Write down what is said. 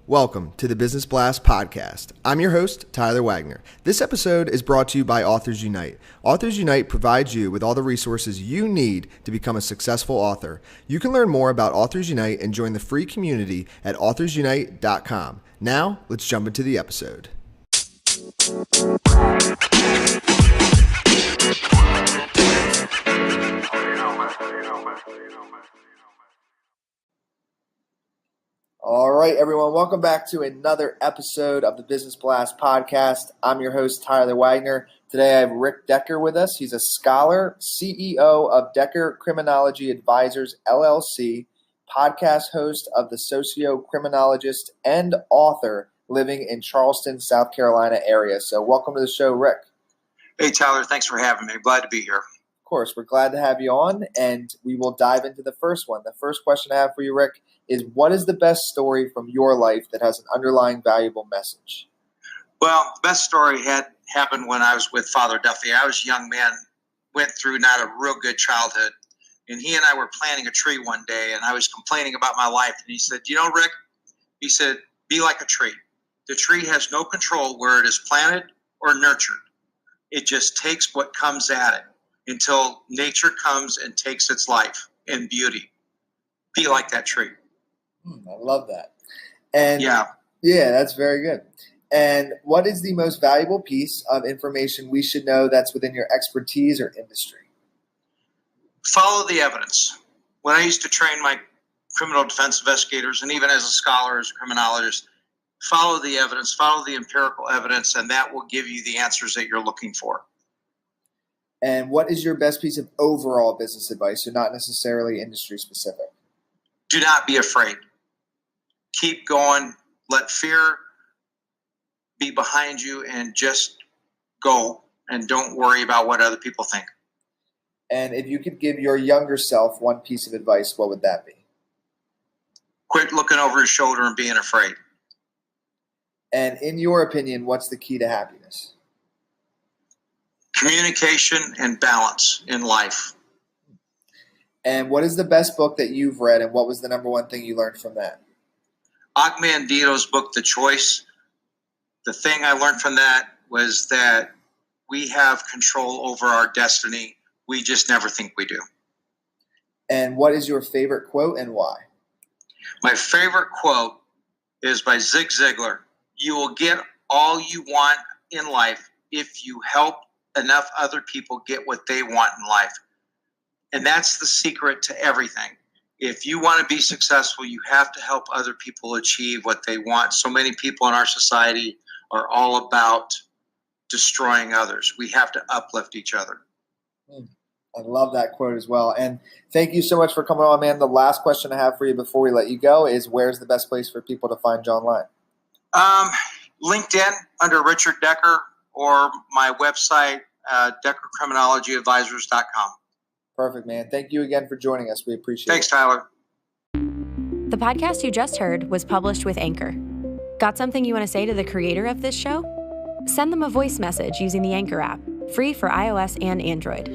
Welcome to the Business Blast podcast. I'm your host, Tyler Wagner. This episode is brought to you by Authors Unite. Authors Unite provides you with all the resources you need to become a successful author. You can learn more about Authors Unite and join the free community at authorsunite.com. Now, let's jump into the episode. All right, everyone, welcome back to another episode of the Business Blast podcast. I'm your host, Tyler Wagner. Today I have Rick Decker with us. He's a scholar, CEO of Decker Criminology Advisors, LLC, podcast host of the Socio-Criminologist, and author living in Charleston, South Carolina area. So welcome to the show, Rick. Hey, Tyler. Thanks for having me. Glad to be here. Of course, we're glad to have you on, and we will dive into the first one. The first question I have for you, Rick, is what is the best story from your life that has an underlying valuable message? Well, the best story had happened when I was with Father Duffy. I was a young man, went through not a real good childhood, and he and I were planting a tree one day, and I was complaining about my life, and he said, Rick, he said, be like a tree. The tree has no control where it is planted or nurtured. It just takes what comes at it until nature comes and takes its life in beauty. Be like that tree. I love that. And yeah, that's very good. And what is the most valuable piece of information we should know that's within your expertise or industry? Follow the evidence. When I used to train my criminal defense investigators, and even as a scholar, as a criminologist, follow the evidence, follow the empirical evidence, and that will give you the answers that you're looking for. And what is your best piece of overall business advice, so not necessarily industry specific? Do not be afraid. Keep going. Let fear be behind you and just go, and don't worry about what other people think. And if you could give your younger self one piece of advice, what would that be? Quit looking over your shoulder and being afraid. And in your opinion, what's the key to happiness? Communication and balance in life. And what is the best book that you've read, and what was the number one thing you learned from that? Ogmandito's book, The Choice. The thing I learned from that was that we have control over our destiny. We just never think we do. And what is your favorite quote and why? My favorite quote is by Zig Ziglar. You will get all you want in life if you help enough other people get what they want in life. And that's the secret to everything. If you want to be successful, you have to help other people achieve what they want. So many people in our society are all about destroying others. We have to uplift each other. I love that quote as well. And thank you so much for coming on, man. The last question I have for you before we let you go is, where's the best place for people to find you online? LinkedIn under Richard Decker, or my website, DeckerCriminologyAdvisors.com. Perfect, man. Thank you again for joining us. We appreciate it. Thanks, Tyler. The podcast you just heard was published with Anchor. Got something you want to say to the creator of this show? Send them a voice message using the Anchor app, free for iOS and Android.